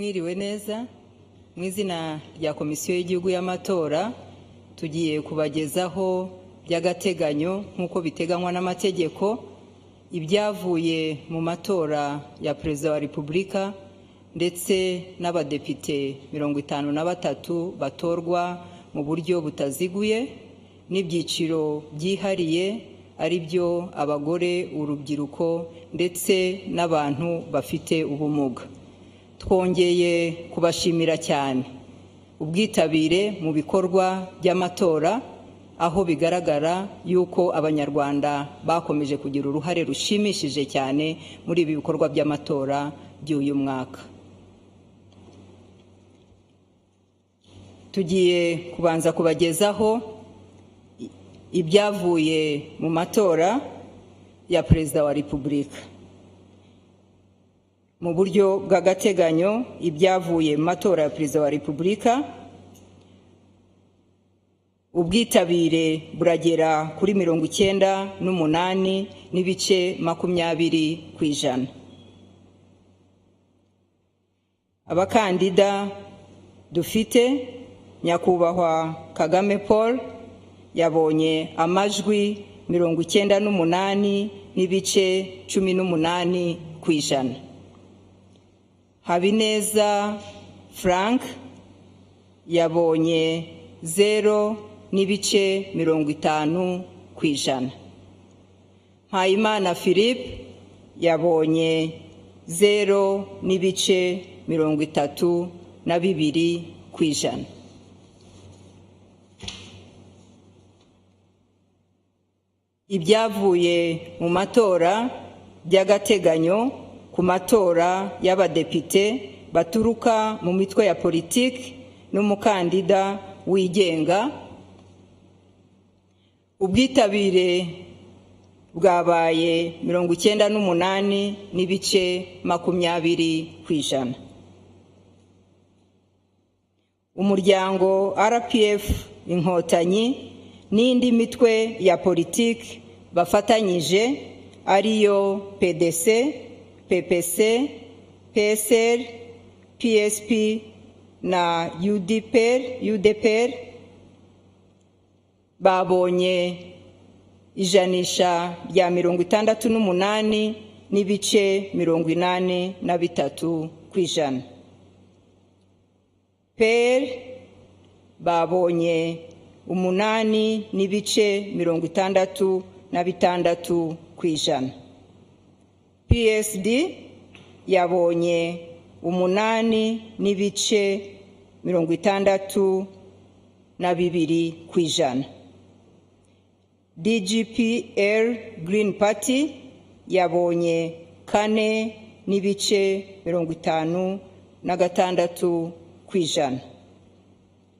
Mwiriwe neza mu izina rya Komisiyo y'Igihugu y'Amatora tugiye kubagezaho by'agateganyo nk'uko biteganywa n'amategeko ibyavuye mu matora ya Perezida wa Repubulika ndetse n'abadepite 53 batorwa mu buryo butaziguye n'ibyiciro byihariye ari byo abagore, urubyiruko ndetse n'abantu bafite ubumuga. Twongeye kubashimira cyane ubwitabire mu bikorwa by'amatora aho bigaragara yuko abanyarwanda bakomeje kugira uruhare rushimishije cyane muri ibi bikorwa by'amatora by'uyu mwaka. Tugiye kubanza kubagezaho ibyavuye mu matora ya Perezida wa Repubulika. Mu buryo bw'agateganyo ibyavuye mu matora ya Perezida wa Repubulika, ubwitabire buragera kuri 98 n'ibice 20%. Abakandida dufite Nyakubahwa Kagame Paul yabonye amajwi 98 n'ibice 18%. Habineza Frank yabonye 0 n'ibice 50%. Mpayimana Philippe yabonye 0 n'ibice 32%. Ibyavuye mu matora by'agateganyo ku matora y'abadepite baturuka mu mitwe ya politiki n'umukandida wigenga. Ubwitabire bwabaye 98 n'ibice 20%. Umuryango RPF Inkotanyi n'indi mitwe ya politiki bafatanyije ariyo PDC, PPC, PSR, PSP na UDPR babonye ijanisha rya 68 n'ibice 83%. PER babonye 8 n'ibice 66%. PSD yabonye 8 n'ibice 62%. DGPR Green Party yabonye 4 n'ibice 56%.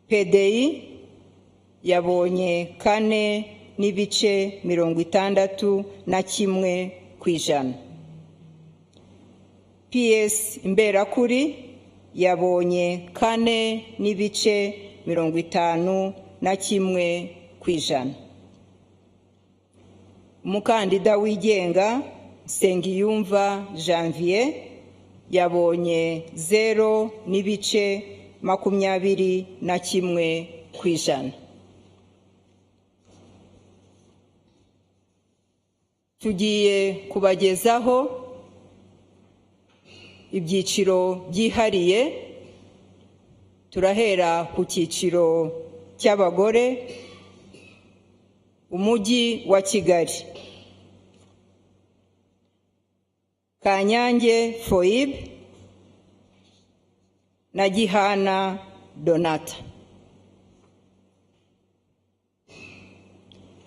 PDI yabonye 4 n'ibice 61%. PS Imberakuri yabonye 4 n'ibice 51%. Umukandida wigenga Nsengiyumva Janvier yabonye 0 n'ibice 21%. Tugiye kubagezaho ibyiciro byihariye. Turahera ku cyiciro cy'abagore. Umujyi wa Kigali, Kanyange Foib na Gihana Donata.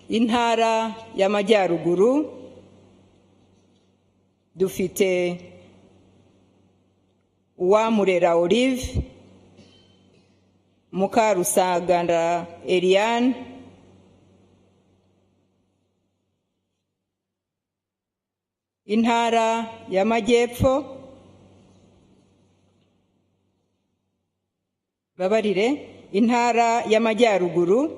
Intara y'Amajyaruguru dufite Uwamurera Olive, Mukarusaganda Eliane, Intara y'Amajyepfo Intara y'Amajyaruguru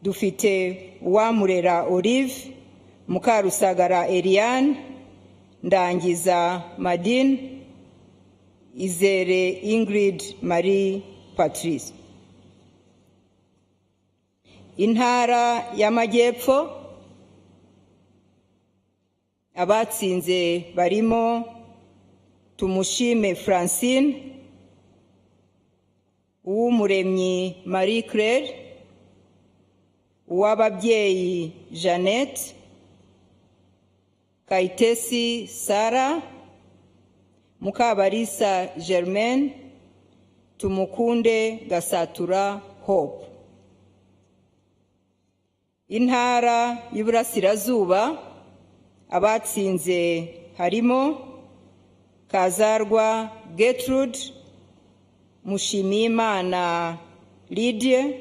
dufite Uwamurera Olive, Mukarusagara Eliane, Ndangiza Madine, Izere Ingrid Marie Patrice. Intara y'Amajyepfo, abatsinze barimo Tumushime Francine, Uwumuremyi Marie Claire, Uwababyeyi Jeannette, Kayitesi Sara, Mukabarisa Germaine, Tumukunde Gasatura Hope. Intara y'Iburasirazuba, abatsinze harimo Kazarwa Gertrude, Mushimiyimana Lydia,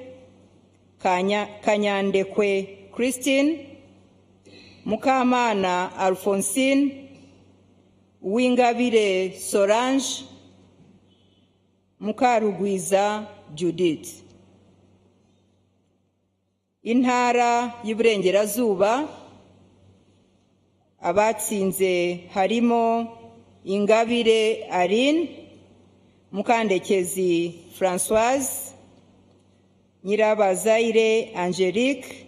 Kanyandekwe Christine, Mukamana Alphonsine, Uwingabire Solange, Mukarugwiza Judith. Intara y'Iburengerazuba, abatsinze harimo Ingabire Aline, Mukandekezi Françoise, Nyirabazaire Angelique,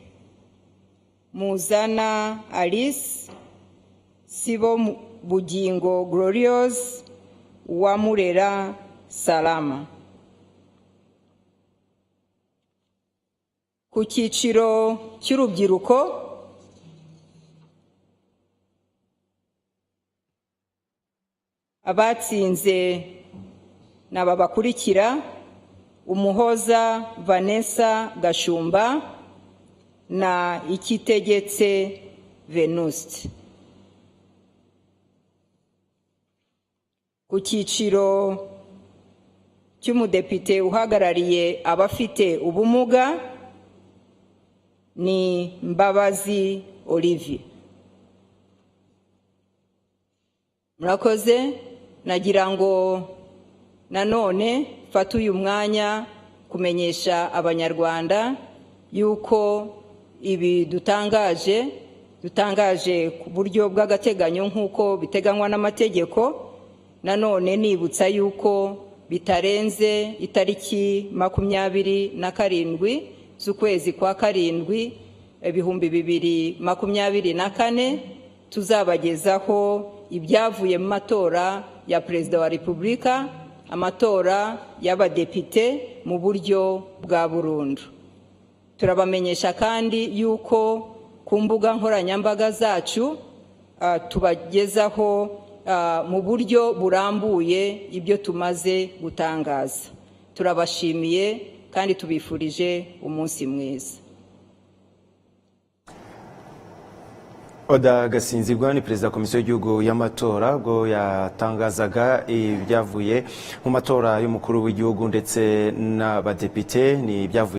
Muzana Alice, Sibo Bugingo Glorious, Uwamurera Salama. Ku cyiciro cy'urubyiruko, abatsinze n'aba bakurikira: Umuhoza Vanessa Gashumba na Ikitegetse Venuste. Ku cyiciro cy'umudepite uhagarariye abafite ubumuga ni Mbabazi Olivier. Murakoze. Nagira ngo nanone fata uyu mwanya kumenyesha Abanyarwanda yuko ibi dutangaje ku buryo bw'agateganyo nk'uko biteganywa n'amategeko. Nanone nibutsa yuko bitarenze itariki 27 z'ukwezi kwa karindwi 2024 tuzabagezaho ibyavuye mu matora ya Perezida wa Repubulika, amatora y'abadepite mu buryo bwa burundu. Turabamenyesha kandi yuko ku mbuga nkoranyambaga zacu tubagezaho mu buryo burambuye ibyo tumaze gutangaza. Turabashimiye kandi tubifurije umunsi mwiza. Oda Gasinzigwa ni Perezida wa Komisiyo y'Igihugu y'Amatora ubwo yatangazaga ibyavuye mu matora y'umukuru w'igihugu ndetse n'abadepite ni ibyavuye